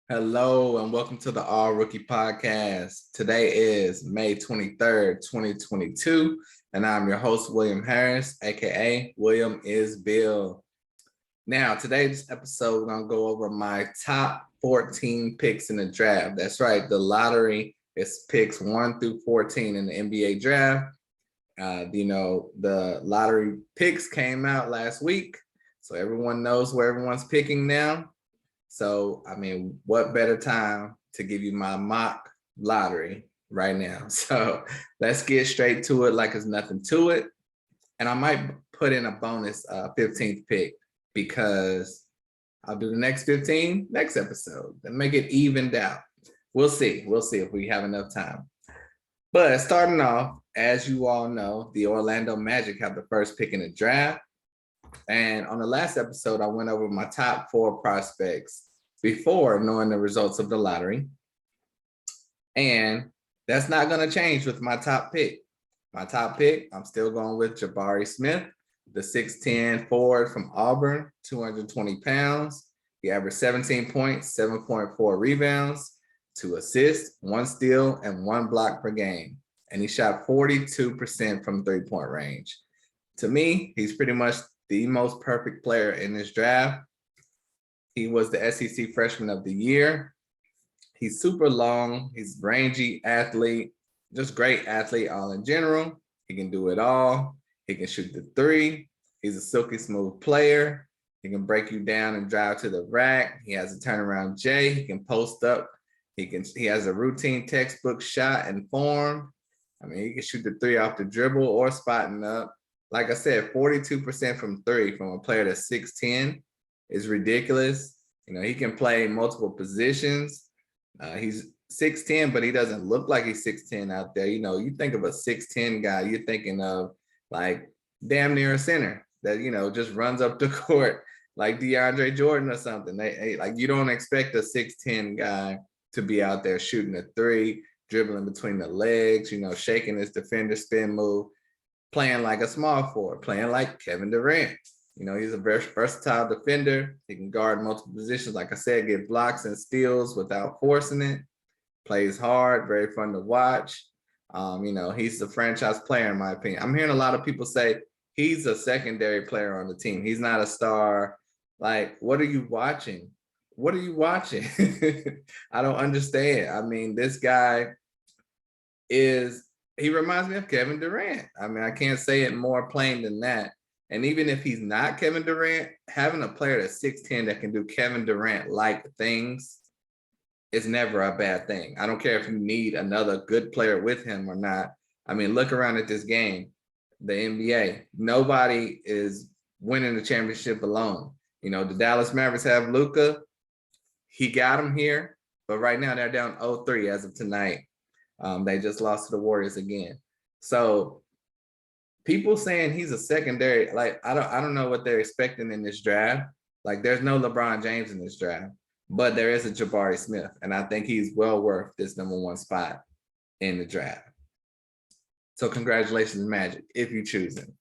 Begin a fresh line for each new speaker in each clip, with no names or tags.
Hello and welcome to the All Rookie Podcast. Today is May 23rd, 2022, and I'm your host, William Harris, aka William is Bill. Now, today's episode, we're going to go over my top 14 picks in the draft. That's right, the lottery is picks 1 through 14 in the NBA draft. The lottery picks came out last week, so everyone knows where everyone's picking now. So, what better time to give you my mock lottery right now? So let's get straight to it like there's nothing to it. And I might put in a bonus 15th pick because I'll do the next 15 next episode and make it evened out. We'll see. We'll see if we have enough time. But starting off, as you all know, the Orlando Magic have the first pick in the draft. And on the last episode, I went over my top 4 prospects before knowing the results of the lottery. And that's not going to change with my top pick. My top pick, I'm still going with Jabari Smith, the 6'10 forward from Auburn, 220 pounds. He averaged 17 points, 7.4 rebounds, 2 assists, 1 steal, and 1 block per game. And he shot 42% from three-point range. To me, he's pretty much the most perfect player in this draft. He was the SEC Freshman of the Year. He's super long. He's rangy athlete, just great athlete all in general. He can do it all. He can shoot the three. He's a silky smooth player. He can break you down and drive to the rack. He has a turnaround J. He can post up. He has a routine textbook shot and form. He can shoot the three off the dribble or spotting up. Like I said, 42% from three from a player that's 6'10" is ridiculous. He can play multiple positions. He's 6'10", but he doesn't look like he's 6'10" out there. You think of a 6'10" guy, you're thinking of like damn near a center that, just runs up the court like DeAndre Jordan or something. You don't expect a 6'10" guy to be out there shooting a three, dribbling between the legs, shaking his defender spin move, playing like a small forward, playing like Kevin Durant. He's a very versatile defender. He can guard multiple positions. Like I said, get blocks and steals without forcing it. Plays hard, very fun to watch. He's a franchise player, in my opinion. I'm hearing a lot of people say he's a secondary player on the team. He's not a star. Like, what are you watching? What are you watching? I don't understand. This guy he reminds me of Kevin Durant. I can't say it more plain than that. And even if he's not Kevin Durant, having a player that's 6'10" that can do Kevin Durant-like things is never a bad thing. I don't care if you need another good player with him or not. Look around at this game, the NBA. Nobody is winning the championship alone. The Dallas Mavericks have Luka. He got him here, but right now they're down 0-3 as of tonight. They just lost to the Warriors again. So people saying he's a secondary, I don't know what they're expecting in this draft. There's no LeBron James in this draft, but there is a Jabari Smith, and I think he's well worth this number 1 spot in the draft. So congratulations, Magic, if you choose him.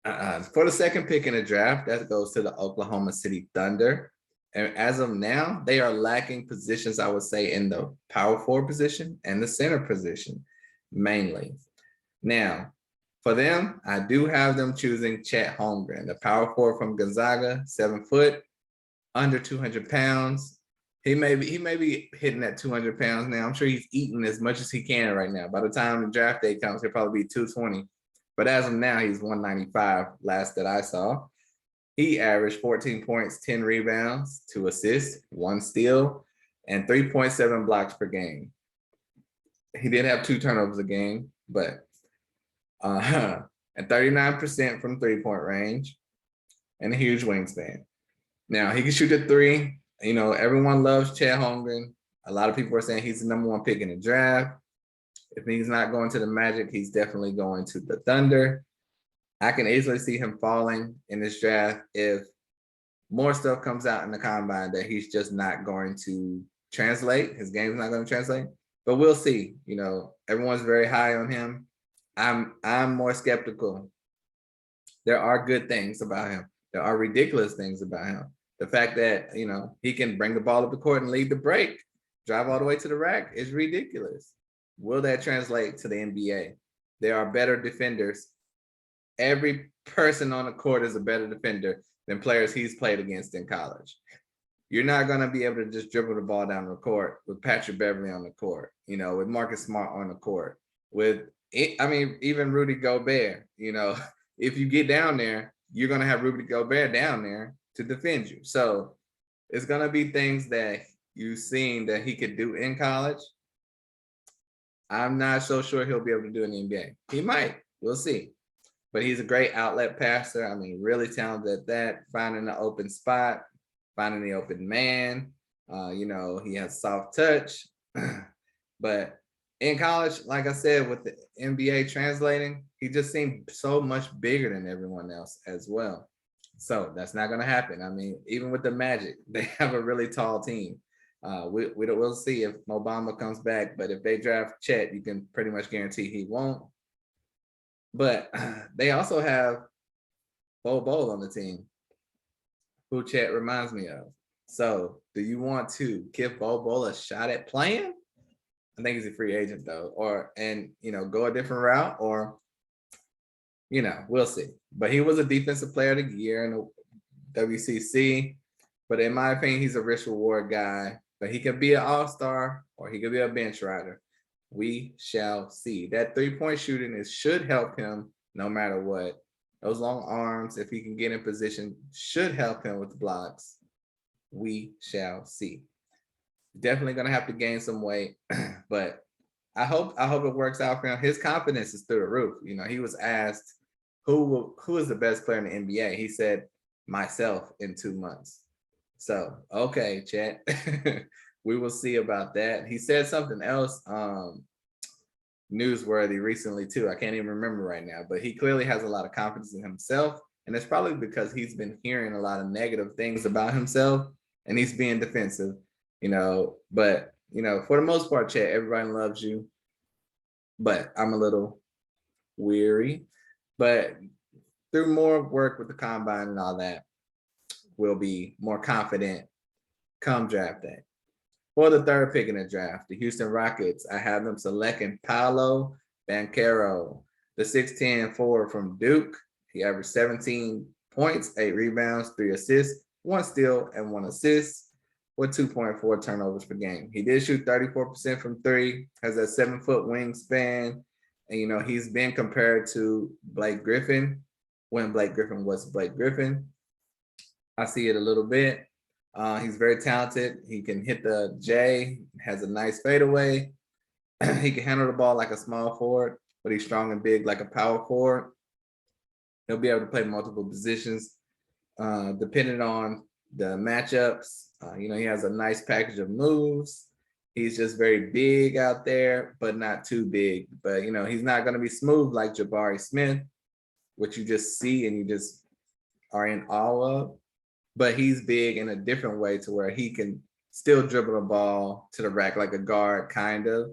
For the second pick in the draft, that goes to the Oklahoma City Thunder. And as of now, they are lacking positions, I would say, in the power forward position and the center position, mainly. Now, for them, I do have them choosing Chet Holmgren, the power forward from Gonzaga, 7 foot, under 200 pounds. He may be hitting that 200 pounds now. I'm sure he's eating as much as he can right now. By the time the draft day comes, he'll probably be 220. But as of now, he's 195, last that I saw. He averaged 14 points, 10 rebounds, 2 assists, 1 steal, and 3.7 blocks per game. He did have 2 turnovers a game, but and 39% from three-point range and a huge wingspan. Now, he can shoot a three. Everyone loves Chet Holmgren. A lot of people are saying he's the number 1 pick in the draft. If he's not going to the Magic, he's definitely going to the Thunder. I can easily see him falling in this draft if more stuff comes out in the combine that he's just not going to translate. His game's not going to translate. But we'll see. Everyone's very high on him. I'm more skeptical. There are good things about him. There are ridiculous things about him. The fact that, he can bring the ball up the court and lead the break, drive all the way to the rack is ridiculous. Will that translate to the NBA? There are better defenders. Every person on the court is a better defender than players he's played against in college. You're not going to be able to just dribble the ball down the court with Patrick Beverley on the court, with Marcus Smart on the court, even Rudy Gobert, if you get down there, you're going to have Rudy Gobert down there to defend you. So it's going to be things that you've seen that he could do in college. I'm not so sure he'll be able to do in the NBA. He might. We'll see. But he's a great outlet passer. Really talented at that, finding the open spot, finding the open man. He has soft touch. But in college, like I said, with the NBA translating, he just seemed so much bigger than everyone else as well. So that's not going to happen. Even with the Magic, they have a really tall team. We'll see if Mo Bamba comes back, but if they draft Chet, you can pretty much guarantee he won't. But they also have Bol on the team, who Chet reminds me of. So do you want to give Bol a shot at playing? I think he's a free agent though, go a different route, or we'll see. But he was a defensive player of the year in the WCC. But in my opinion, he's a risk reward guy. But he could be an all-star or he could be a bench rider. We shall see. That three-point shooting should help him no matter what. Those long arms, if he can get in position, should help him with the blocks. We shall see. Definitely going to have to gain some weight, but I hope it works out for him. His confidence is through the roof. He was asked who is the best player in the NBA. He said, myself in 2 months. So, okay, Chet, we will see about that. He said something else newsworthy recently too. I can't even remember right now, but he clearly has a lot of confidence in himself. And it's probably because he's been hearing a lot of negative things about himself and he's being defensive, but for the most part, Chet, everybody loves you, but I'm a little weary, but through more work with the combine and all that, we'll be more confident come draft day. For the third pick in the draft, the Houston Rockets, I have them selecting Paolo Banchero, the 6'10" forward from Duke. He averaged 17 points, 8 rebounds, 3 assists, 1 steal, and 1 assist, with 2.4 turnovers per game. He did shoot 34% from 3, has a 7-foot wingspan, and he's been compared to Blake Griffin when Blake Griffin was Blake Griffin. I see it a little bit. He's very talented. He can hit the J, has a nice fadeaway. He can handle the ball like a small forward, but he's strong and big like a power forward. He'll be able to play multiple positions depending on the matchups. He has a nice package of moves. He's just very big out there, but not too big. But, he's not going to be smooth like Jabari Smith, which you just see and you just are in awe of. But he's big in a different way to where he can still dribble the ball to the rack like a guard, kind of.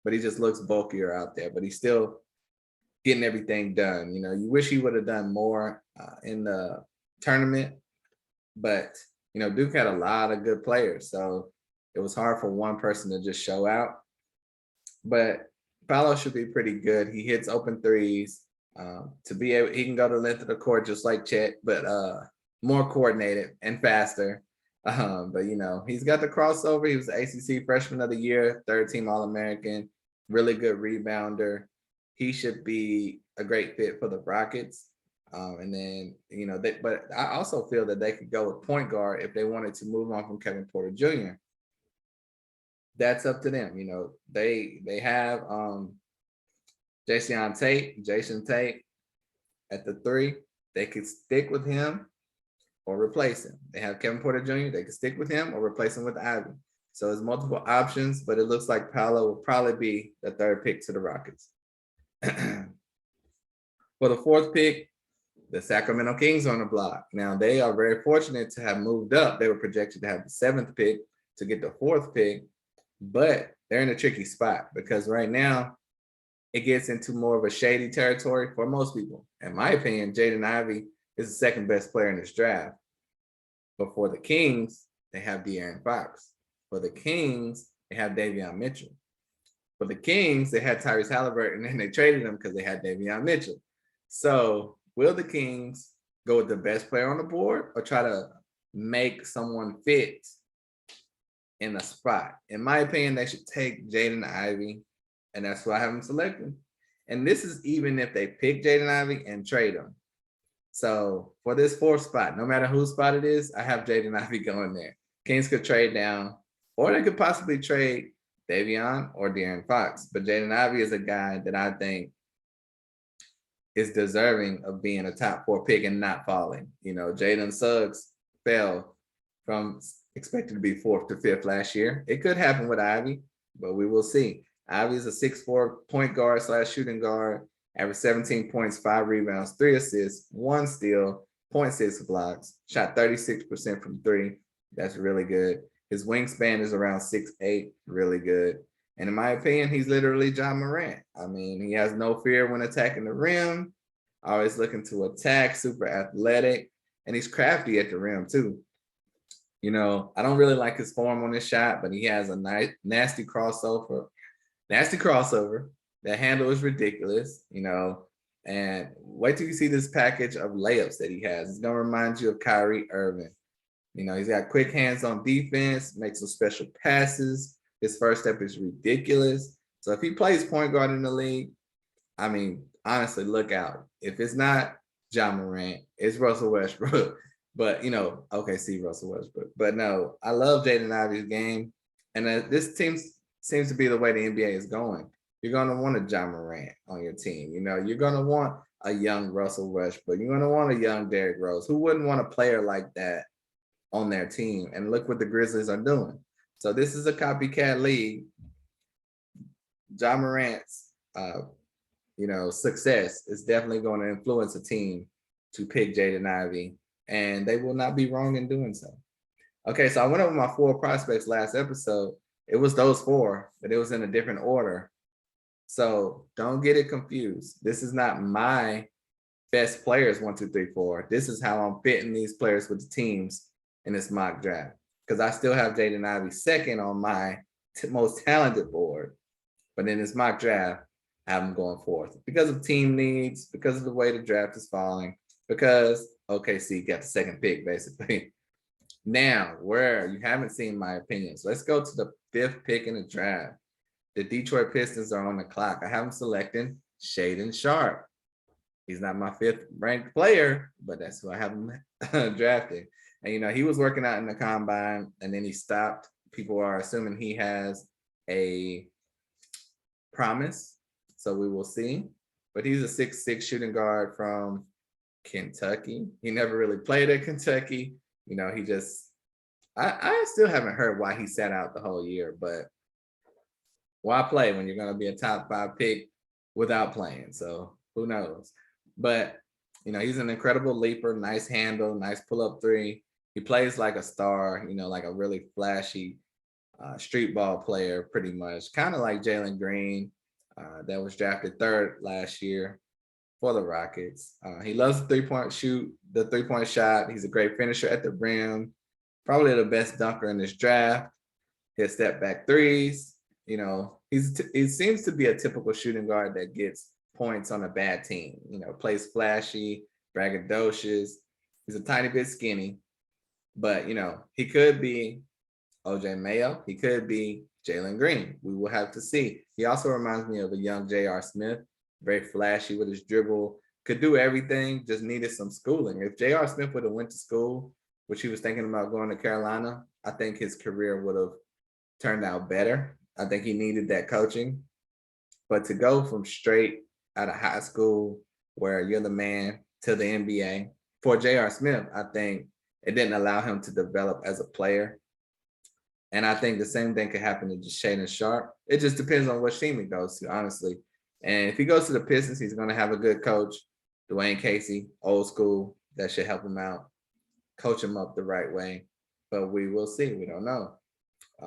But he just looks bulkier out there. But he's still getting everything done. You wish he would have done more in the tournament. But, Duke had a lot of good players. So it was hard for one person to just show out. But Paolo should be pretty good. He hits open threes. He can go to the length of the court just like Chet, but more coordinated and faster. But he's got the crossover. He was the ACC Freshman of the Year, 3rd-team All-American, really good rebounder. He should be a great fit for the Rockets. And then, but I also feel that they could go with point guard if they wanted to move on from Kevin Porter Jr. That's up to them. They have Jason Tate at the 3. They could stick with him or replace him. They have Kevin Porter Jr. They could stick with him or replace him with Ivey. So there's multiple options, but it looks like Paolo will probably be the 3rd pick to the Rockets. For the 4th pick, the Sacramento Kings on the block. Now, they are very fortunate to have moved up. They were projected to have the 7th pick to get the 4th pick, but they're in a tricky spot because right now it gets into more of a shady territory for most people. In my opinion, Jaden Ivey is the 2nd best player in this draft. But for the Kings, they have De'Aaron Fox. For the Kings, they have Davion Mitchell. For the Kings, they had Tyrese Halliburton, and they traded him because they had Davion Mitchell. So will the Kings go with the best player on the board or try to make someone fit in a spot? In my opinion, they should take Jaden Ivey, and that's why I have him selected. And this is even if they pick Jaden Ivey and trade him. So for this 4th spot, no matter whose spot it is, I have Jaden Ivey going there. Kings could trade down, or they could possibly trade Davion or De'Aaron Fox. But Jaden Ivey is a guy that I think is deserving of being a top 4 pick and not falling. You know, Jalen Suggs fell from expected to be 4th to 5th last year. It could happen with Ivey, but we will see. Ivey is a 6'4" point guard / shooting guard, averaged 17 points, 5 rebounds, 3 assists, 1 steal, 0.6 blocks, shot 36% from 3. That's really good. His wingspan is around 6'8", really good. And in my opinion, he's literally John Morant. I mean, he has no fear when attacking the rim, always looking to attack, super athletic, and he's crafty at the rim too. You know, I don't really like his form on his shot, but he has a nice, nasty crossover. That handle is ridiculous, you know, and wait till you see this package of layups that he has. It's going to remind you of Kyrie Irving. You know, he's got quick hands on defense, makes some special passes. His first step is ridiculous. So if he plays point guard in the league, I mean, honestly, look out. If it's not John Morant, it's Russell Westbrook. But, you know, okay, see Russell Westbrook. But no, I love Jaden Ivey's game. And this team seems to be the way the NBA is going. You're going to want a John Morant on your team. You know, you're going to want a young Russell Westbrook. You're going to want a young Derrick Rose. Who wouldn't want a player like that on their team? And look what the Grizzlies are doing. So this is a copycat league. John Morant's, success is definitely going to influence a team to pick Jaden Ivey, and they will not be wrong in doing so. Okay, so I went over my 4 prospects last episode. It was those 4, but it was in a different order. So don't get it confused. This is not my best players 1, 2, 3, 4. This is how I'm fitting these players with the teams in this mock draft. Because I still have Jaden Ivey 2nd on my most talented board. But in this mock draft, I have him going 4th. Because of team needs, because of the way the draft is falling, because OKC got the 2nd pick, basically. Now, where you haven't seen my opinions, let's go to the 5th pick in the draft. The Detroit Pistons are on the clock. I have them selecting Shaedon Sharpe. He's not my 5th ranked player, but that's who I have him drafted. And, you know, he was working out in the combine and then he stopped. People are assuming he has a promise. So we will see. But he's a 6'6" shooting guard from Kentucky. He never really played at Kentucky. You know, he just, I still haven't heard why he sat out the whole year, but why play when you're going to be a top 5 pick without playing? So who knows? But, you know, he's an incredible leaper, nice handle, nice pull-up 3. He plays like a star, you know, like a really flashy street ball player, pretty much. Kind of like Jalen Green, that was drafted 3rd last year for the Rockets. He loves the three-point shot. He's a great finisher at the rim. Probably the best dunker in this draft. His step back 3s. You know, he seems to be a typical shooting guard that gets points on a bad team. You know, plays flashy, braggadocious. He's a tiny bit skinny, but you know, he could be OJ Mayo. He could be Jalen Green. We will have to see. He also reminds me of a young J.R. Smith, very flashy with his dribble, could do everything, just needed some schooling. If J.R. Smith would have went to school, which he was thinking about going to Carolina, I think his career would have turned out better. I think he needed that coaching. But to go from straight out of high school where you're the man to the NBA, for J.R. Smith, I think it didn't allow him to develop as a player. And I think the same thing could happen to Shaedon Sharpe. It just depends on which team he goes to, honestly. And if he goes to the Pistons, he's going to have a good coach, Dwayne Casey, old school, that should help him out, coach him up the right way. But we will see. We don't know.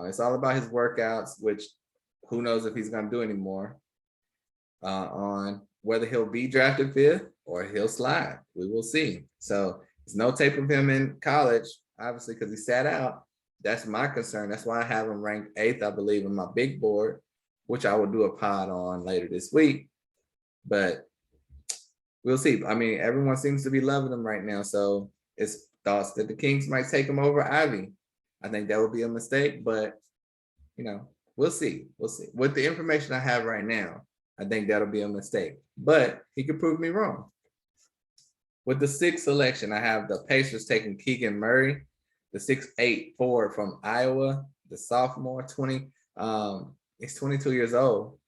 It's all about his workouts, which who knows if he's going to do anymore, on whether he'll be drafted 5th or he'll slide. We will see. So there's no tape of him in college. obviously, because he sat out. That's my concern. That's why I have him ranked 8th, I believe, in my big board, which I will do a pod on later this week. But we'll see. I mean, everyone seems to be loving him right now. So it's thoughts that the Kings might take him over Ivey. I think that would be a mistake, but we'll see. We'll see. With the information I have right now, I think that'll be a mistake. But he could prove me wrong. With the 6th selection, I have the Pacers taking Keegan Murray, the 6'8" forward from Iowa, the sophomore, he's 22 years old.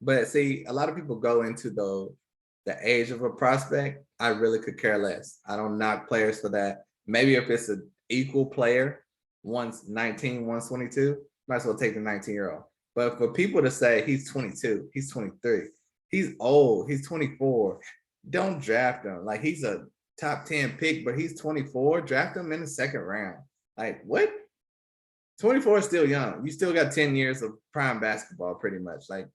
But see, a lot of people go into the age of a prospect. I really could care less. I don't knock players for that. Maybe if it's an equal player, one's 19, one's 22, might as well take the 19-year-old. But for people to say he's 22, he's 23, he's old, he's 24, don't draft him. Like, he's a top 10 pick, but he's 24. Draft him in the 2nd round. Like, what? 24 is still young. You still got 10 years of prime basketball, pretty much. Like,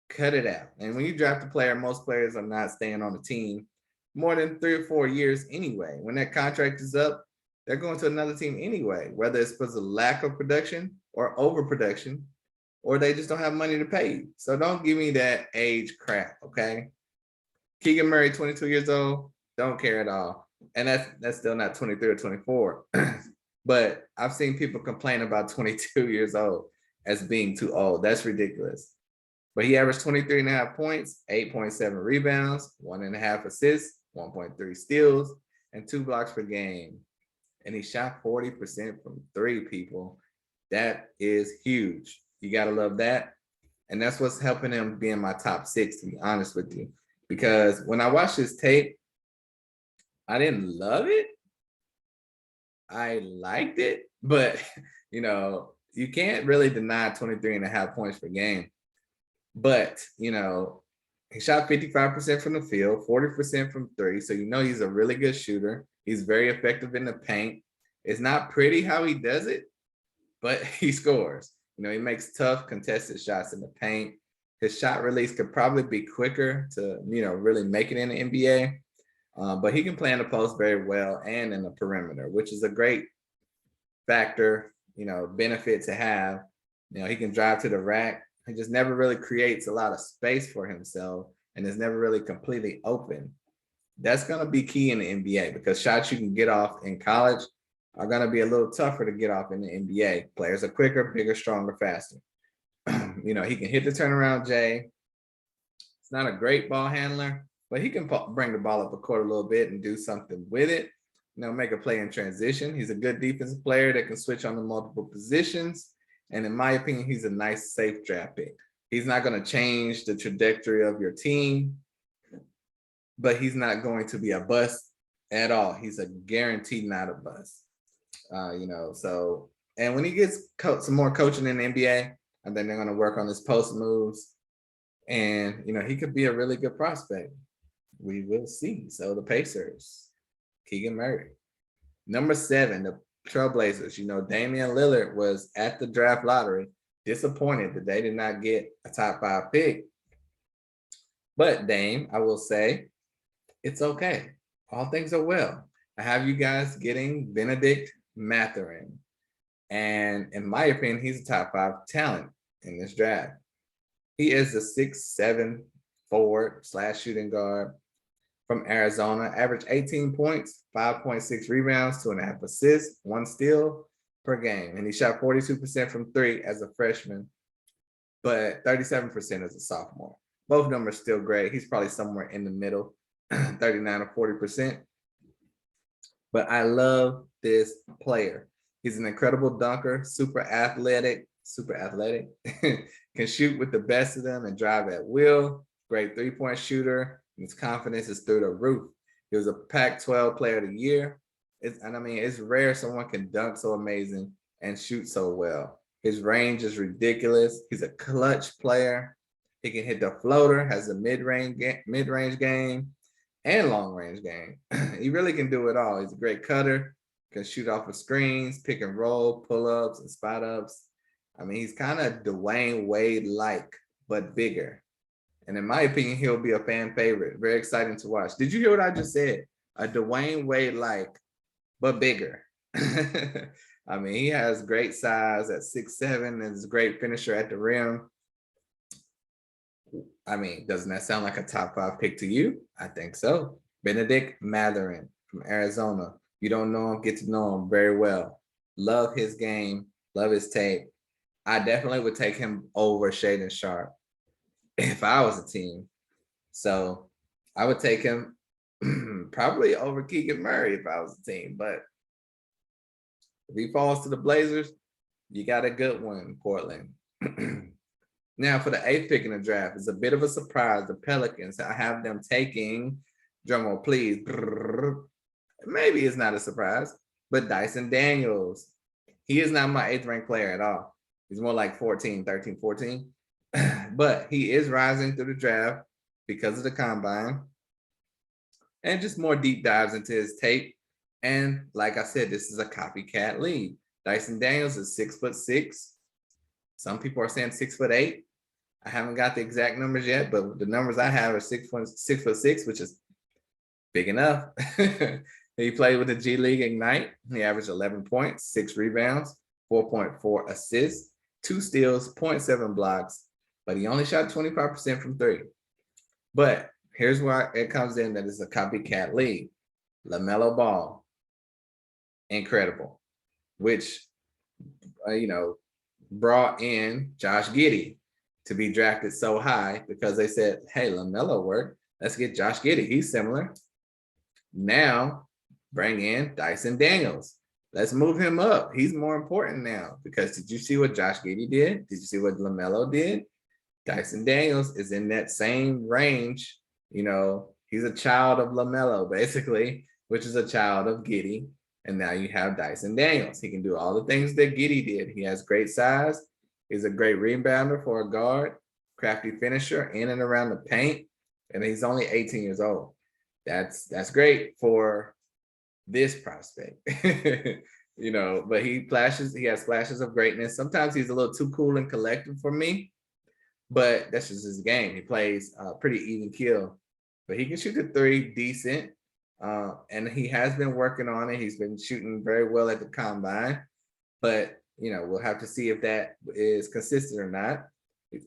cut it out. And when you draft a player, most players are not staying on the team more than 3 or 4 years anyway. When that contract is up, they're going to another team anyway, whether it's because of lack of production or overproduction, or they just don't have money to pay you. So don't give me that age crap, okay? Keegan Murray, 22 years old, don't care at all. And that's still not 23 or 24. But I've seen people complain about 22 years old as being too old. That's ridiculous. But he averaged 23.5 points, 8.7 rebounds, 1.5 assists, 1.3 steals, and 2 blocks per game. And he shot 40% from 3, people. That is huge. You got to love that. And that's what's helping him be in my top 6, to be honest with you. Because when I watched his tape, I didn't love it. I liked it. But, you can't really deny 23.5 points per game. But, he shot 55% from the field, 40% from 3. So, he's a really good shooter. He's very effective in the paint. It's not pretty how he does it, but he scores. He makes tough contested shots in the paint. His shot release could probably be quicker to, really make it in the NBA. But he can play in the post very well and in the perimeter, which is a great factor, benefit to have. He can drive to the rack. He just never really creates a lot of space for himself and is never really completely open. That's going to be key in the NBA because shots you can get off in college are going to be a little tougher to get off in the NBA. Players are quicker, bigger, stronger, faster. He can hit the turnaround J. It's not a great ball handler, but he can bring the ball up the court a little bit and do something with it. Make a play in transition. He's a good defensive player that can switch on to multiple positions. And in my opinion, he's a nice, safe draft pick. He's not going to change the trajectory of your team, but he's not going to be a bust at all. He's a guaranteed not a bust. So, and when he gets some more coaching in the NBA, I think they're going to work on his post moves. And, he could be a really good prospect. We will see. So the Pacers, Keegan Murray. Number 7, the TrailBlazers. Damian Lillard was at the draft lottery, disappointed that they did not get a top 5 pick. But Dame, I will say, it's okay. All things are well. I have you guys getting Bennedict Mathurin. And in my opinion, he's a top 5 talent in this draft. He is a 6'7" forward / shooting guard from Arizona, averaged 18 points, 5.6 rebounds, 2.5 assists, 1 steal per game. And he shot 42% from 3 as a freshman, but 37% as a sophomore. Both numbers still great. He's probably somewhere in the middle, 39 or 40%. But I love this player. He's an incredible dunker, super athletic, can shoot with the best of them and drive at will. Great 3-point shooter. His confidence is through the roof. He was a Pac-12 Player of the Year. It's rare someone can dunk so amazing and shoot so well. His range is ridiculous. He's a clutch player. He can hit the floater, has a mid-range game and long-range game. He really can do it all. He's a great cutter, can shoot off of screens, pick and roll, pull-ups, and spot-ups. He's kind of Dwayne Wade-like, but bigger. And in my opinion, he'll be a fan favorite. Very exciting to watch. Did you hear what I just said? A Dwayne Wade-like, but bigger. I mean, he has great size at 6'7" and is a great finisher at the rim. I mean, doesn't that sound like a top 5 pick to you? I think so. Bennedict Mathurin from Arizona. You don't know him, get to know him very well. Love his game, love his tape. I definitely would take him over Shaedon Sharpe if I was a team. So I would take him probably over Keegan Murray if I was a team. But if he falls to the Blazers, you got a good one, Portland. Now, for the 8th pick in the draft, it's a bit of a surprise. The Pelicans, I have them taking, drumroll please, maybe it's not a surprise, but Dyson Daniels. He is not my 8th ranked player at all. He's more like 14, 13, 14. But he is rising through the draft because of the combine and just more deep dives into his tape. And like I said, this is a copycat league. Dyson Daniels is 6'6". Some people are saying 6'8". I haven't got the exact numbers yet, but the numbers I have are 6'6", which is big enough. He played with the G League Ignite. He averaged 11 points, 6 rebounds, 4.4 assists, 2 steals, 0.7 blocks, but he only shot 25% from 3. But here's why it comes in that it's a copycat league. LaMelo Ball, incredible, which, brought in Josh Giddey to be drafted so high because they said, hey, LaMelo worked. Let's get Josh Giddey. He's similar. Now, bring in Dyson Daniels. Let's move him up. He's more important now because did you see what Josh Giddey did? Did you see what LaMelo did? Dyson Daniels is in that same range. He's a child of LaMelo, basically, which is a child of Giddey. And now you have Dyson Daniels. He can do all the things that Giddey did. He has great size. He's a great rebounder for a guard, crafty finisher in and around the paint. And he's only 18 years old. That's great for this prospect. But he has flashes of greatness. Sometimes he's a little too cool and collected for me, but that's just his game. He plays pretty even keel, but he can shoot the 3 decent. And he has been working on it. He's been shooting very well at the combine, but we'll have to see if that is consistent or not.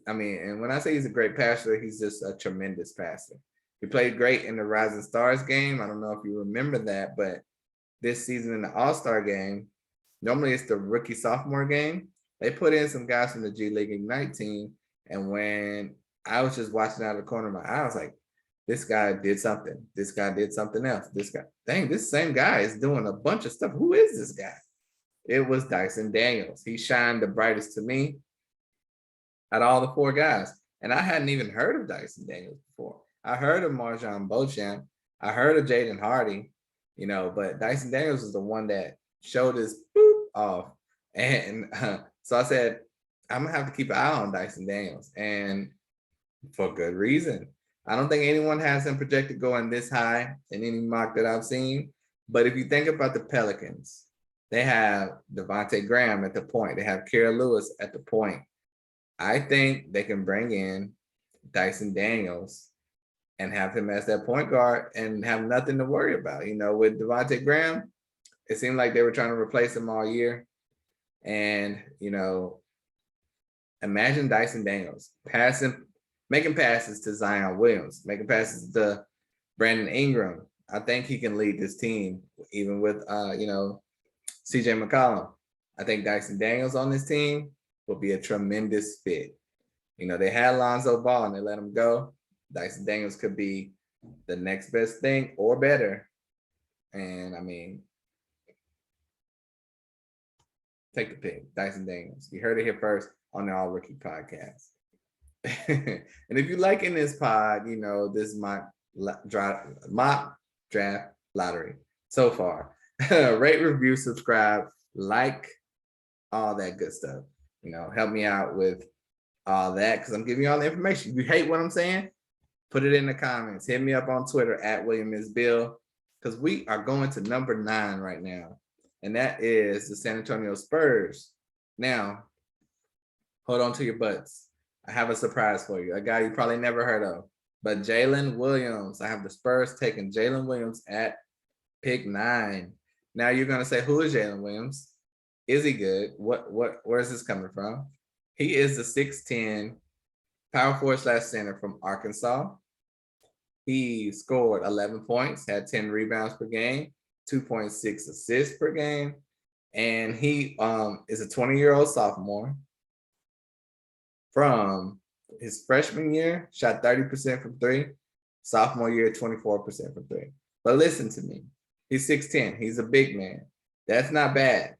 I mean, and when I say he's a great passer, he's just a tremendous passer. He played great in the Rising Stars game. I don't know if you remember that, but this season in the All-Star game, normally it's the rookie sophomore game. They put in some guys from the G League Ignite team. And when I was just watching out of the corner of my eye, I was like, this guy did something. This guy did something else. This guy, dang, this same guy is doing a bunch of stuff. Who is this guy? It was Dyson Daniels. He shined the brightest to me out of all the 4 guys. And I hadn't even heard of Dyson Daniels before. I heard of Marjon Beauchamp. I heard of Jaden Hardy, but Dyson Daniels is the one that showed his boop off. And so I said, I'm going to have to keep an eye on Dyson Daniels. And for good reason. I don't think anyone has him projected going this high in any mock that I've seen. But if you think about the Pelicans, they have Devontae Graham at the point. They have Kira Lewis at the point. I think they can bring in Dyson Daniels and have him as that point guard and have nothing to worry about. With Devontae Graham, it seemed like they were trying to replace him all year. And, imagine Dyson Daniels making passes to Zion Williams, making passes to Brandon Ingram. I think he can lead this team, even with, CJ McCollum. I think Dyson Daniels on this team will be a tremendous fit. They had Lonzo Ball and they let him go. Dyson Daniels could be the next best thing or better. And I mean, take the pick, Dyson Daniels. You heard it here first on the All Rookie Podcast. And if you liking this pod, this mock draft lottery so far. Rate, review, subscribe, like, all that good stuff. Help me out with all that because I'm giving you all the information. If you hate what I'm saying, put it in the comments. Hit me up on Twitter at William is Bill because we are going to number 9 right now, and that is the San Antonio Spurs. Now, hold on to your butts. I have a surprise for you, a guy you probably never heard of, but Jaylin Williams. I have the Spurs taking Jaylin Williams at pick 9. Now you're gonna say, who is Jalen Williams? Is he good? Where is this coming from? He is the 6'10" power forward / center from Arkansas. He scored 11 points, had 10 rebounds per game, 2.6 assists per game. And he is a 20-year-old sophomore. From his freshman year, shot 30% from three. Sophomore year, 24% from three. But listen to me. He's 6'10". He's a big man. That's not bad.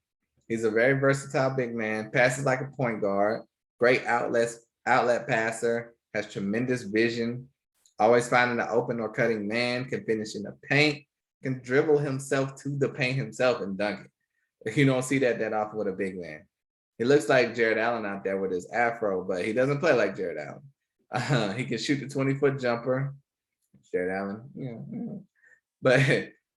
He's a very versatile big man, passes like a point guard, great outlet passer, has tremendous vision, always finding an open or cutting man, can finish in the paint, can dribble himself to the paint himself and dunk it. You don't see that often with a big man. He looks like Jared Allen out there with his afro, but he doesn't play like Jared Allen. He can shoot the 20-foot jumper. Jared Allen, yeah. But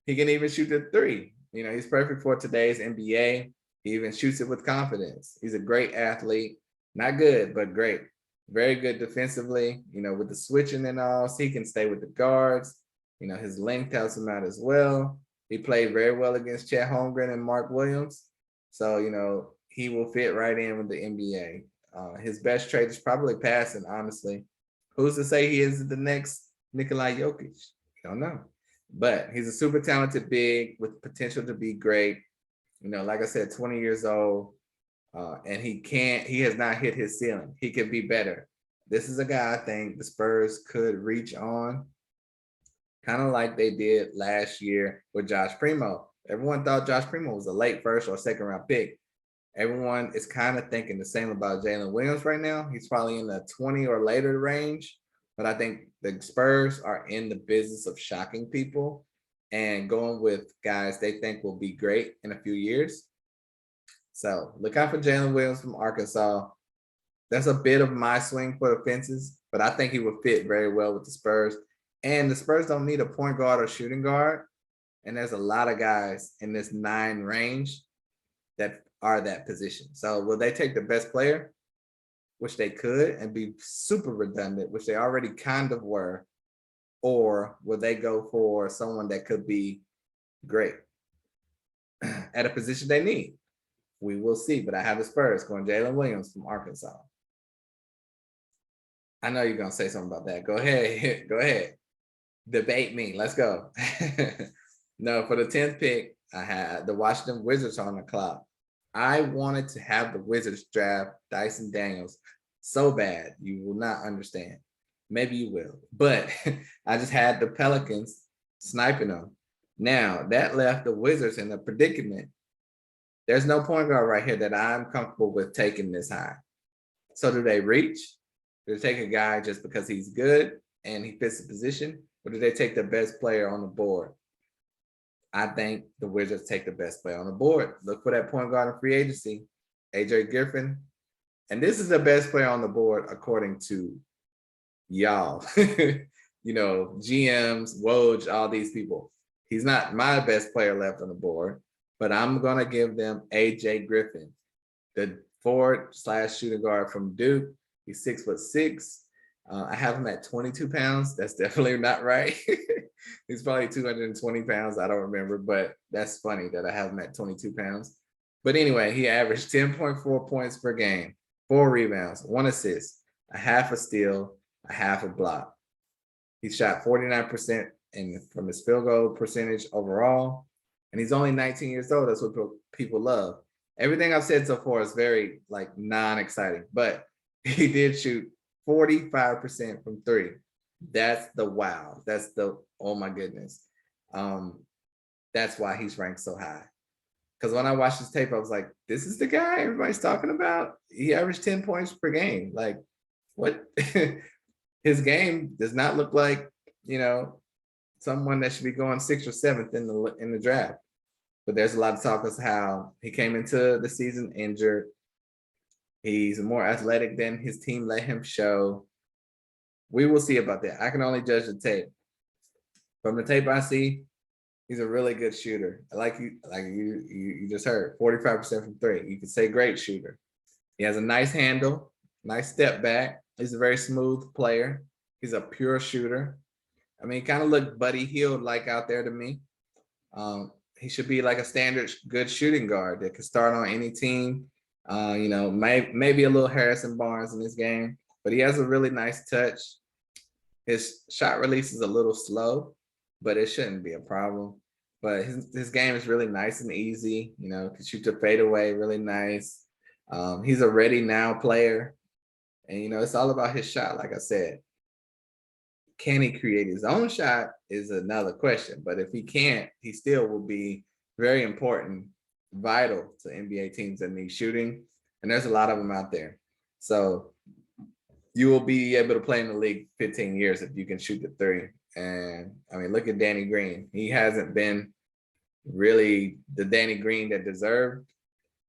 he can even shoot the three. You know, he's perfect for today's NBA. He even shoots it with confidence. He's a great athlete. Not good, but great. Very good defensively, you know, with the switching and all. So he can stay with the guards. You know, his length helps him out as well. He played very well against Chet Holmgren and Mark Williams. So, you know, he will fit right in with the NBA. His best trait is probably passing, honestly. Who's to say he is the next Nikola Jokic? Don't know. But he's a super talented big with potential to be great. You know, like I said, 20 years old. And he has not hit his ceiling. He could be better. This is a guy I think the Spurs could reach on, kind of like they did last year with Josh Primo. Everyone thought Josh Primo was a late first or second round pick. Everyone is kind of thinking the same about Jalen Williams right now. He's probably in the 20 or later range, but I think the Spurs are in the business of shocking people and going with guys they think will be great in a few years. So look out for Jalen Williams from Arkansas. That's a bit of my swing for the fences, but I think he would fit very well with the Spurs. And the Spurs don't need a point guard or shooting guard. And there's a lot of guys in this 9 range that are that position. So will they take the best player, which they could, and be super redundant, which they already kind of were, or will they go for someone that could be great at a position they need? We will see, but I have the Spurs going Jalen Williams from Arkansas. I know you're going to say something about that. Go ahead. Go ahead. Debate me. Let's go. No, for the 10th pick, I had the Washington Wizards on the clock. I wanted to have the Wizards draft Dyson Daniels so bad. You will not understand. Maybe you will. But I just had the Pelicans sniping them. Now, that left the Wizards in a predicament. There's no point guard right here that I'm comfortable with taking this high. So do they reach? Do they take a guy just because he's good and he fits the position? Or do they take the best player on the board? I think the Wizards take the best player on the board. Look for that point guard in free agency, AJ Griffin. And this is the best player on the board according to y'all. You know, GMs, Woj, all these people. He's not my best player left on the board. But I'm going to give them AJ Griffin, the forward / shooting guard from Duke. He's 6'6". I have him at 22 pounds. That's definitely not right. He's probably 220 pounds. I don't remember, but that's funny that I have him at 22 pounds. But anyway, he averaged 10.4 points per game, 4 rebounds, 1 assist, a half a steal, a half a block. He shot 49% from his field goal percentage overall. And he's only 19 years old. That's what people love. Everything I've said so far is very non-exciting, but he did shoot 45% from 3. That's the wow. That's the, oh my goodness. That's why he's ranked so high. Because when I watched his tape, I was like, this is the guy everybody's talking about? He averaged 10 points per game. Like, what? His game does not look like, you know, someone that should be going 6th or 7th in the draft. But there's a lot of talk of how he came into the season injured. He's more athletic than his team let him show. We will see about that. I can only judge the tape. From the tape I see, he's a really good shooter. Like you just heard, 45% from 3. You could say great shooter. He has a nice handle, nice step back. He's a very smooth player. He's a pure shooter. I mean, he kind of looked Buddy Hield like out there to me. he should be like a standard good shooting guard that can start on any team. You know, maybe a little Harrison Barnes in this game, but he has a really nice touch. His shot release is a little slow, but it shouldn't be a problem. But his game is really nice and easy. You know, can shoot the fadeaway really nice. He's a ready now player. And, you know, it's all about his shot, like I said. Can he create his own shot is another question. But if he can't, he still will be very important, vital to NBA teams that need shooting. And there's a lot of them out there. So you will be able to play in the league 15 years if you can shoot the three. And I mean, look at Danny Green. He hasn't been really the Danny Green that deserved.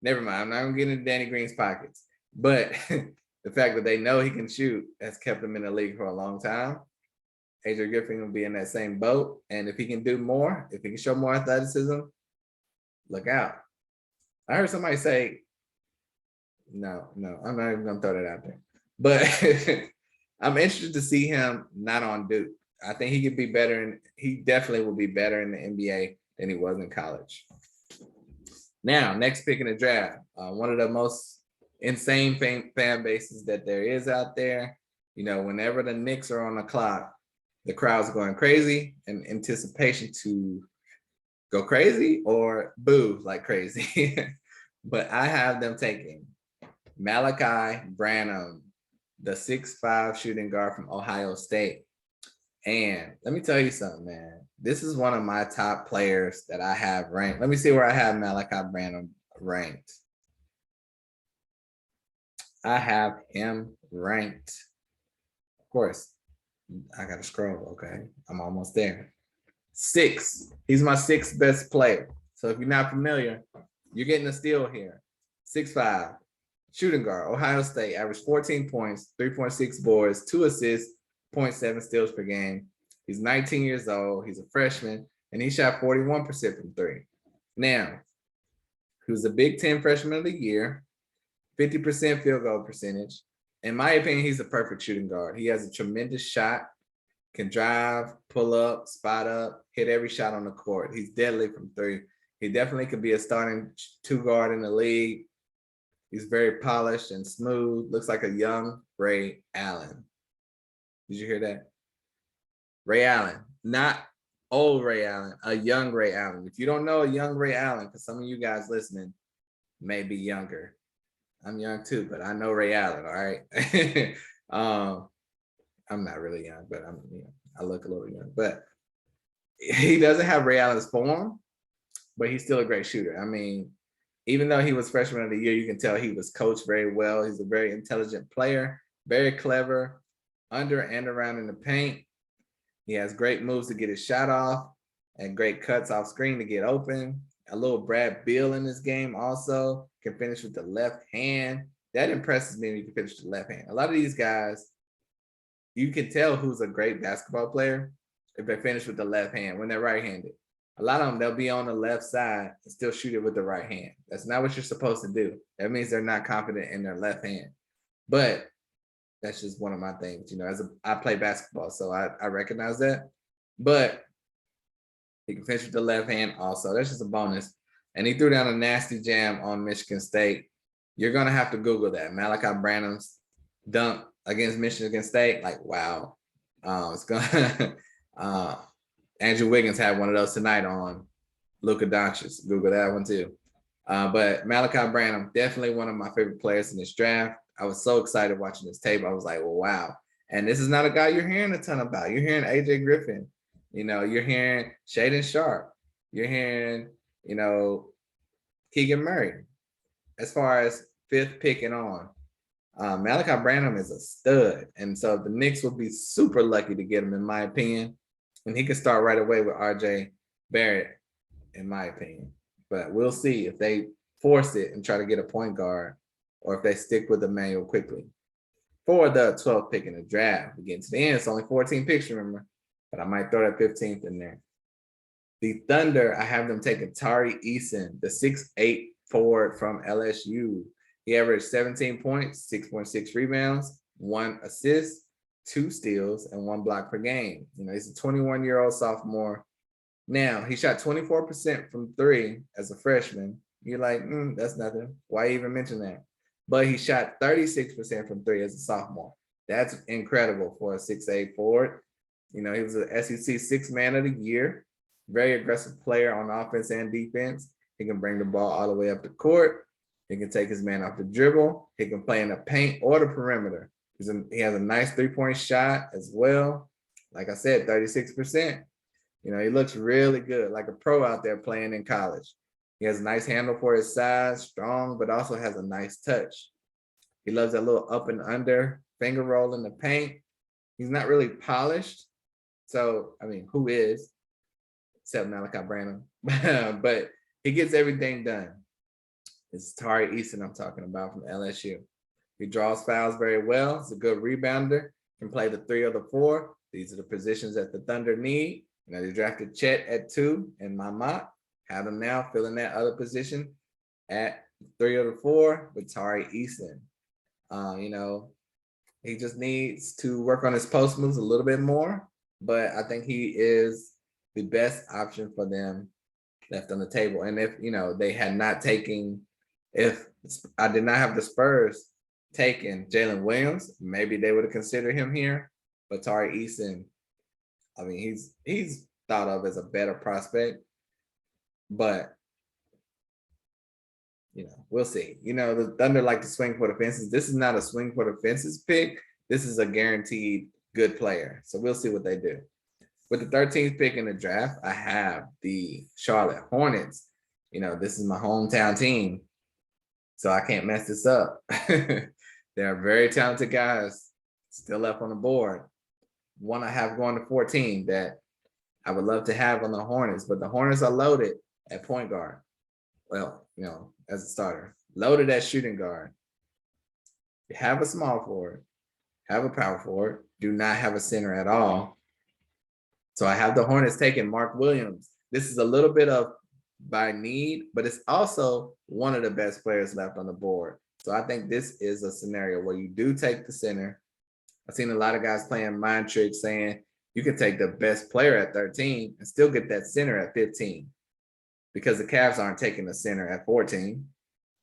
Never mind. I'm not going to get into Danny Green's pockets. But the fact that they know he can shoot has kept him in the league for a long time. AJ Griffin will be in that same boat. And if he can do more, if he can show more athleticism, look out. I heard somebody say, no, I'm not even going to throw that out there. But I'm interested to see him not on Duke. I think he could be better, and he definitely will be better in the NBA than he was in college. Now, next pick in the draft, one of the most insane fan bases that there is out there. You know, whenever the Knicks are on the clock, the crowd's going crazy in anticipation to go crazy or boo like crazy. But I have them taking Malaki Branham, the 6'5" shooting guard from Ohio State. And let me tell you something, man. This is one of my top players that I have ranked. Let me see where I have Malaki Branham ranked. I have him ranked. Of course, I got to scroll. Okay, I'm almost there. 6. He's my 6th best player. So if you're not familiar, you're getting a steal here. 6'5", shooting guard, Ohio State, averaged 14 points, 3.6 boards, 2 assists, 0.7 steals per game. He's 19 years old. He's a freshman, and he shot 41% from 3. Now, he was a Big Ten Freshman of the Year, 50% field goal percentage. In my opinion, he's a perfect shooting guard. He has a tremendous shot, can drive, pull up, spot up, hit every shot on the court. He's deadly from 3. He definitely could be a starting 2 guard in the league. He's very polished and smooth. Looks like a young Ray Allen. Did you hear that? Ray Allen, not old Ray Allen, a young Ray Allen. If you don't know a young Ray Allen, because some of you guys listening may be younger. I'm young too, but I know Ray Allen, all right? I'm not really young, but I look a little young. But he doesn't have Ray Allen's form, but he's still a great shooter. I mean, even though he was freshman of the year, you can tell he was coached very well. He's a very intelligent player, very clever, under and around in the paint. He has great moves to get his shot off and great cuts off screen to get open. A little Brad Beal in this game also, can finish with the left hand. That impresses me when you can finish with the left hand. A lot of these guys, you can tell who's a great basketball player if they finish with the left hand when they're right-handed. A lot of them, they'll be on the left side and still shoot it with the right hand. That's not what you're supposed to do. That means they're not confident in their left hand. But that's just one of my things. You know, I play basketball, so I recognize that. But he can finish with the left hand also. That's just a bonus. And he threw down a nasty jam on Michigan State. You're going to have to Google that. Malaki Branham's dunk against Michigan State. Like, wow. It's going to Andrew Wiggins had one of those tonight on Luka Doncic. Google that one too. But Malaki Branham, definitely one of my favorite players in this draft. I was so excited watching this tape. I was like, well, wow. And this is not a guy you're hearing a ton about. You're hearing AJ Griffin. You know, you're hearing Shaedon Sharpe. You're hearing, you know, Keegan Murray. As far as 5th pick and on, Malaki Branham is a stud. And so the Knicks will be super lucky to get him, in my opinion. And he can start right away with RJ Barrett, in my opinion. But we'll see if they force it and try to get a point guard or if they stick with Emmanuel quickly. For the 12th pick in the draft, we get to the end. It's only 14 picks, remember? But I might throw that 15th in there. The Thunder, I have them taking Tari Eason, the 6'8" forward from LSU. He averaged 17 points, 6.6 rebounds, 1 assist, 2 steals, and 1 block per game. You know, he's a 21-year-old sophomore. Now, he shot 24% from three as a freshman. You're like, that's nothing. Why even mention that? But he shot 36% from three as a sophomore. That's incredible for a 6'8" forward. You know, he was an SEC Sixth Man of the Year. Very aggressive player on offense and defense. He can bring the ball all the way up the court. He can take his man off the dribble. He can play in the paint or the perimeter. He has a nice three-point shot as well. Like I said, 36%. You know, he looks really good, like a pro out there playing in college. He has a nice handle for his size, strong, but also has a nice touch. He loves that little up and under finger roll in the paint. He's not really polished. So, I mean, who is? Except Malaki Branham. But he gets everything done. It's Tari Eason I'm talking about from LSU. He draws fouls very well. He's a good rebounder. Can play the 3 or the 4. These are the positions that the Thunder need. You know, they drafted Chet at 2 in my mock. Have him now filling that other position at 3 or the 4 with Tari Eason. You know, he just needs to work on his post moves a little bit more, but I think he is the best option for them left on the table. And if, you know, they had not taken, if I did not have the Spurs taken Jalen Williams, maybe they would have considered him here. But Tari Eason, I mean, he's thought of as a better prospect, but you know, we'll see. You know, the Thunder like to swing for the fences. This is not a swing for the fences pick. This is a guaranteed good player. So we'll see what they do. With the 13th pick in the draft, I have the Charlotte Hornets. You know, this is my hometown team, so I can't mess this up. They're very talented guys still left on the board. One I have going to 14 that I would love to have on the Hornets, but the Hornets are loaded at point guard. Well, you know, as a starter, loaded at shooting guard. You have a small forward, have a power forward, do not have a center at all. So I have the Hornets taking Mark Williams. This is a little bit of by need, but it's also one of the best players left on the board. So I think this is a scenario where you do take the center. I've seen a lot of guys playing mind tricks saying you can take the best player at 13 and still get that center at 15 because the Cavs aren't taking the center at 14.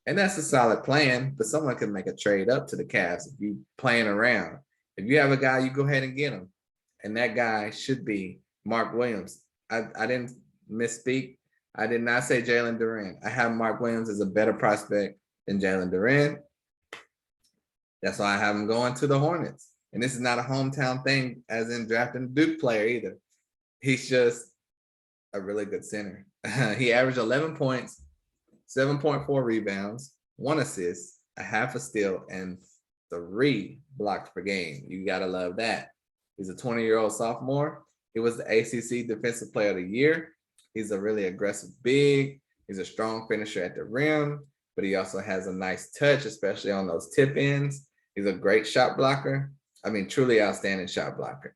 And that's a solid plan, but someone can make a trade up to the Cavs if you playing around. If you have a guy, you go ahead and get him. And that guy should be Mark Williams. I didn't misspeak. I did not say Jalen Duren. I have Mark Williams as a better prospect than Jalen Duren. That's why I have him going to the Hornets. And this is not a hometown thing, as in drafting a Duke player either. He's just a really good center. He averaged 11 points, 7.4 rebounds, 1 assist, a half a steal, and 3 blocks per game. You got to love that. He's a 20-year-old sophomore. He was the ACC Defensive Player of the Year. He's a really aggressive big. He's a strong finisher at the rim, but he also has a nice touch, especially on those tip ends. He's a great shot blocker. I mean, truly outstanding shot blocker.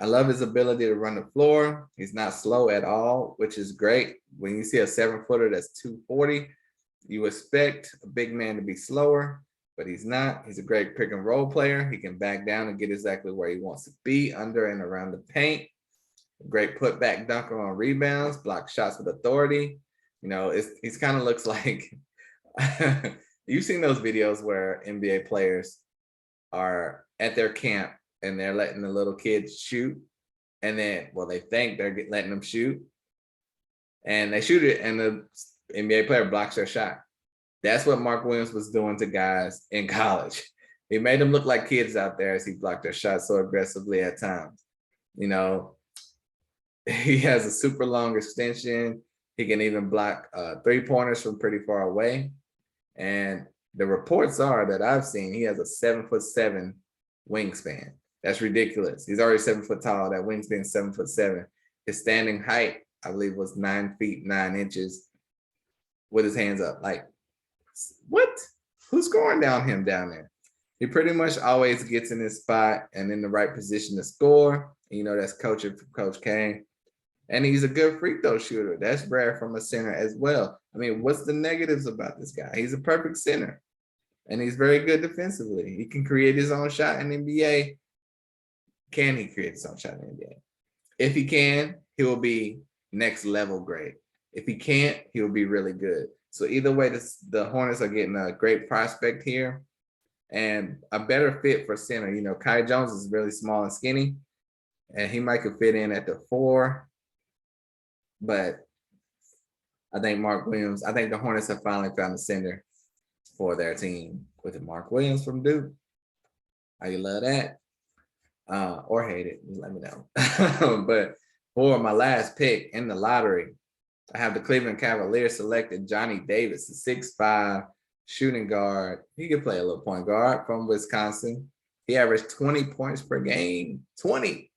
I love his ability to run the floor. He's not slow at all, which is great. When you see a 7-footer that's 240, you expect a big man to be slower, but he's not. He's a great pick and roll player. He can back down and get exactly where he wants to be, under and around the paint. Great putback dunker on rebounds, block shots with authority. You know, he's kind of looks like you've seen those videos where NBA players are at their camp and they're letting the little kids shoot, and then, well, they think they're letting them shoot, and they shoot it, and the NBA player blocks their shot. That's what Mark Williams was doing to guys in college. He made them look like kids out there as he blocked their shots so aggressively at times. You know, he has a super long extension. He can even block 3-pointers from pretty far away. And the reports are that I've seen he has a 7'7" wingspan. That's ridiculous. He's already 7 foot tall. That wingspan is 7'7". His standing height, I believe, was 9 feet 9 inches with his hands up. Like, what? Who's scoring down him down there? He pretty much always gets in his spot and in the right position to score. You know, that's coaching from Coach Kane. And he's a good free throw shooter. That's rare from a center as well. I mean, what's the negatives about this guy? He's a perfect center. And he's very good defensively. He can create his own shot in the NBA. Can he create his own shot in the NBA? If he can, he will be next level great. If he can't, he'll be really good. So either way, the Hornets are getting a great prospect here and a better fit for center. You know, Kai Jones is really small and skinny, and he might could fit in at the 4. But I think the Hornets have finally found a center for their team with Mark Williams from Duke. How you love that? Or hate it, just let me know. But for my last pick in the lottery, I have the Cleveland Cavaliers selected Johnny Davis, the 6'5" shooting guard. He could play a little point guard from Wisconsin. He averaged 20 points per game. 20.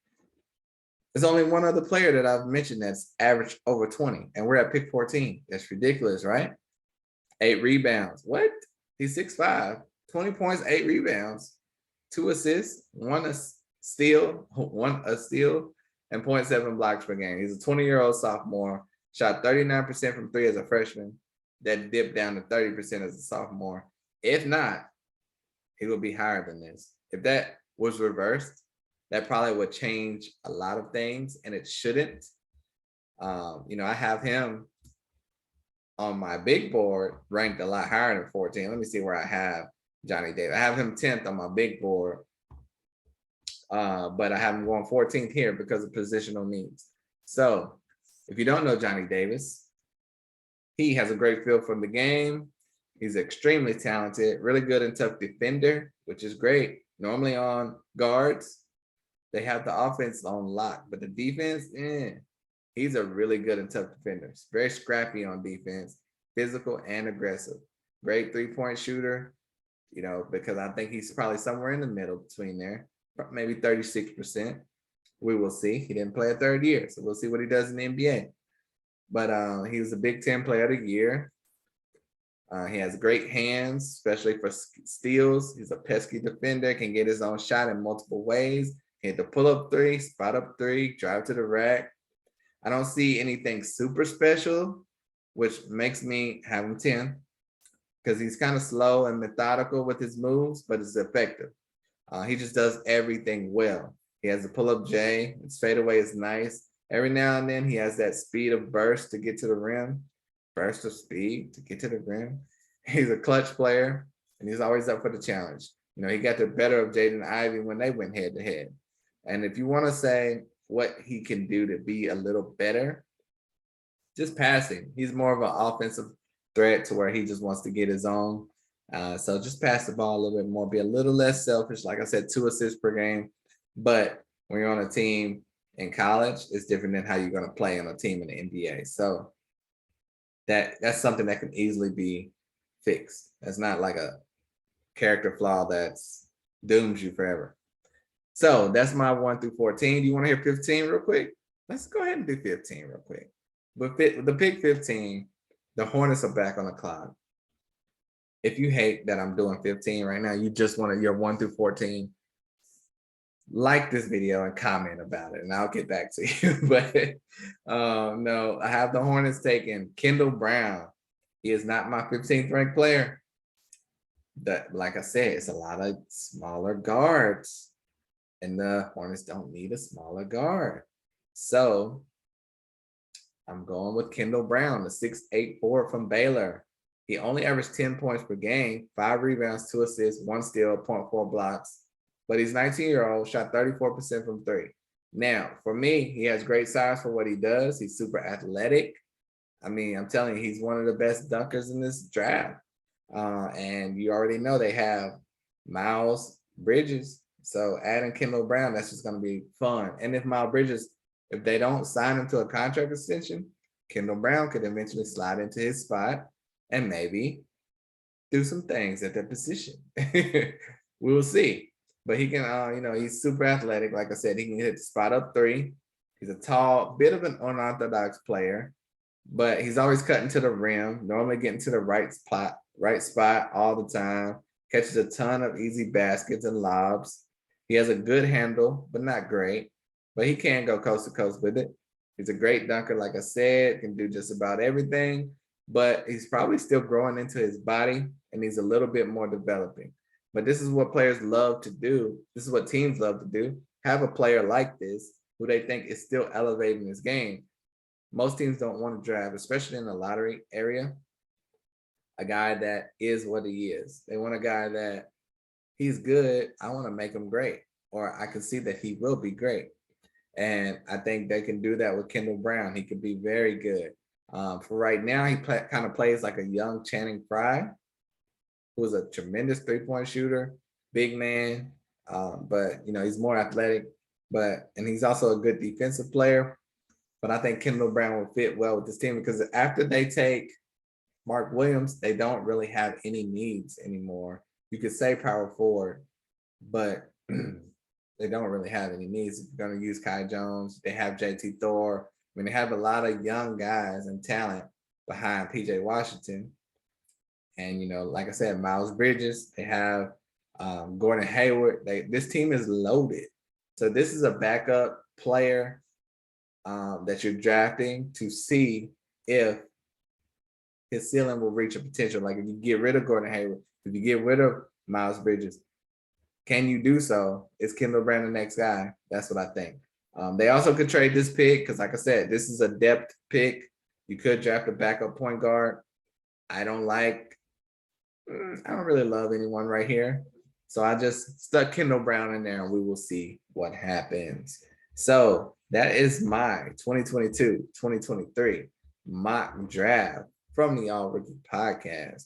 There's only one other player that I've mentioned that's averaged over 20, and we're at pick 14. That's ridiculous, right? 8 rebounds. What? He's 6'5", 20 points, 8 rebounds, 2 assists, 1 steal, and 0.7 blocks per game. He's a 20-year-old sophomore, shot 39% from 3 as a freshman. That dipped down to 30% as a sophomore. If not, he will be higher than this. If that was reversed, that probably would change a lot of things, and it shouldn't. You know, I have him on my big board ranked a lot higher than 14. Let me see where I have Johnny Davis. I have him 10th on my big board, but I have him going 14th here because of positional needs. So if you don't know Johnny Davis, he has a great feel for the game. He's extremely talented, really good and tough defender, which is great. Normally on guards, they have the offense on lock, but the defense, he's a really good and tough defender. He's very scrappy on defense, physical and aggressive. Great three-point shooter, you know, because I think he's probably somewhere in the middle between there, maybe 36%. We will see. He didn't play a third year, so we'll see what he does in the NBA. But he was a Big Ten Player of the Year. He has great hands, especially for steals. He's a pesky defender, can get his own shot in multiple ways. He had the pull-up 3, spot up 3, drive to the rack. I don't see anything super special, which makes me have him 10, because he's kind of slow and methodical with his moves, but it's effective. He just does everything well. He has a pull-up J. His fadeaway is nice. Every now and then he has that speed of burst to get to the rim. Burst of speed to get to the rim. He's a clutch player, and he's always up for the challenge. You know, he got the better of Jaden and Ivey when they went head-to-head. And if you want to say what he can do to be a little better, just passing. He's more of an offensive threat to where he just wants to get his own. So just pass the ball a little bit more, be a little less selfish. Like I said, 2 assists per game. But when you're on a team in college, it's different than how you're going to play on a team in the NBA. So that's something that can easily be fixed. That's not like a character flaw that's dooms you forever. So that's my 1 through 14. Do you want to hear 15 real quick? Let's go ahead and do 15 real quick. With the pick 15, the Hornets are back on the clock. If you hate that I'm doing 15 right now, you just want your 1 through 14, like this video and comment about it, and I'll get back to you. But no, I have the Hornets taking Kendall Brown. He is not my 15th ranked player. Like I said, it's a lot of smaller guards, and the Hornets don't need a smaller guard. So I'm going with Kendall Brown, the 6'8" forward from Baylor. He only averaged 10 points per game, 5 rebounds, 2 assists, 1 steal, 0.4 blocks. But he's 19-year-old, shot 34% from 3. Now, for me, he has great size for what he does. He's super athletic. I mean, I'm telling you, he's one of the best dunkers in this draft. And you already know they have Miles Bridges. So adding Kendall Brown, that's just going to be fun. And if Miles Bridges, if they don't sign him to a contract extension, Kendall Brown could eventually slide into his spot and maybe do some things at that position. We will see. But he can, you know, he's super athletic. Like I said, he can hit the spot up 3. He's a tall, bit of an unorthodox player, but he's always cutting to the rim, normally getting to the right spot all the time, catches a ton of easy baskets and lobs. He has a good handle, but not great, but he can go coast to coast with it. He's a great dunker, like I said, can do just about everything, but he's probably still growing into his body and he's a little bit more developing. But this is what players love to do. This is what teams love to do. Have a player like this who they think is still elevating his game. most teams don't want to draft, especially in the lottery area, a guy that is what he is. They want a guy that he's good. I want to make him great, or I can see that he will be great. And I think they can do that with Kendall Brown. He could be very good. For right now, he kind of plays like a young Channing Frye, who is a tremendous three-point shooter, big man, but he's more athletic. And he's also a good defensive player. But I think Kendall Brown will fit well with this team because after they take Mark Williams, they don't really have any needs anymore. You could say power forward, but they don't really have any needs. If you're going to use Kai Jones, they have JT Thor. I mean, they have a lot of young guys and talent behind PJ Washington. And, like I said, Miles Bridges, they have Gordon Hayward. This team is loaded. So this is a backup player that you're drafting to see if his ceiling will reach a potential. Like if you get rid of Gordon Hayward, if you get rid of Miles Bridges, can you do so? Is Kendall Brown the next guy? That's what I think. They also could trade this pick because, like I said, this is a depth pick. You could draft a backup point guard. I don't really love anyone right here. So I just stuck Kendall Brown in there and we will see what happens. So that is my 2022-2023 mock draft from the All Rookie Podcast.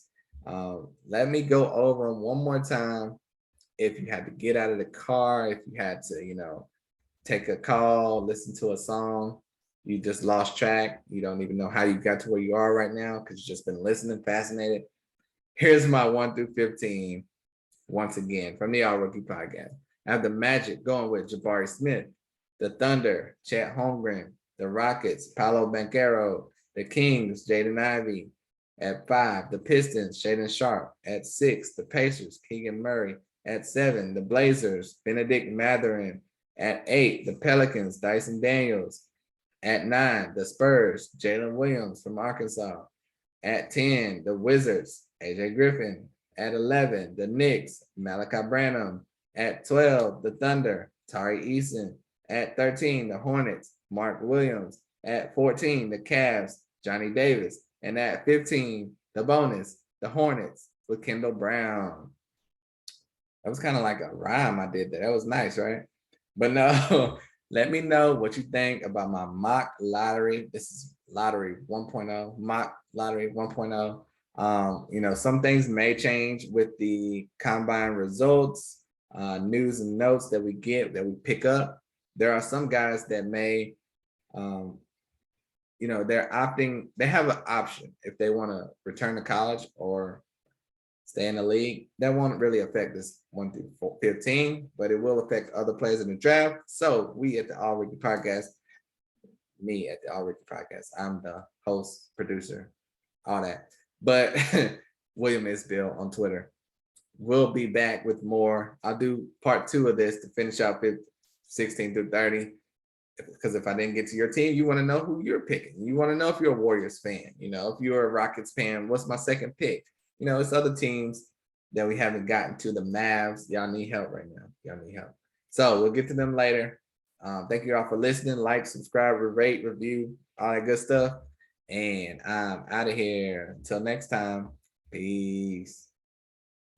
Let me go over them one more time. If you had to get out of the car, if you had to, take a call, listen to a song, you just lost track. You don't even know how you got to where you are right now because you've just been listening, fascinated. Here's my 1 through 15 once again from the All Rookie Podcast. I have the Magic going with Jabari Smith, the Thunder, Chet Holmgren, the Rockets, Paolo Banchero, the Kings, Jaden Ivey. At 5, the Pistons, Shaedon Sharpe. At 6, the Pacers, Keegan Murray. At 7, the Blazers, Bennedict Mathurin. At 8, the Pelicans, Dyson Daniels. At 9, the Spurs, Jalen Williams from Arkansas. At 10, the Wizards, AJ Griffin. At 11, the Knicks, Malaki Branham. At 12, the Thunder, Tari Eason. At 13, the Hornets, Mark Williams. At 14, the Cavs, Johnny Davis. And at 15, the bonus, the Hornets with Kendall Brown. That was kind of like a rhyme I did there. That was nice, right? But no, let me know what you think about my mock lottery. This is lottery 1.0, mock lottery 1.0. Some things may change with the combine results, news and notes that we get, that we pick up. There are some guys that may, they're opting, they have an option if they want to return to college or stay in the league. That won't really affect this 1 through 15, but it will affect other players in the draft. So we at the All Rookie Podcast, me at the All Rookie Podcast, I'm the host, producer, all that. But William Isbill on Twitter. We'll be back with more. I'll do part 2 of this to finish out 16 through 30. Because if I didn't get to your team, you want to know who you're picking. You want to know if you're a Warriors fan. If you're a Rockets fan, what's my second pick? It's other teams that we haven't gotten to. The Mavs, y'all need help right now. Y'all need help. So we'll get to them later. Thank you all for listening. Like, subscribe, rate, review, all that good stuff. And I'm out of here. Until next time, peace.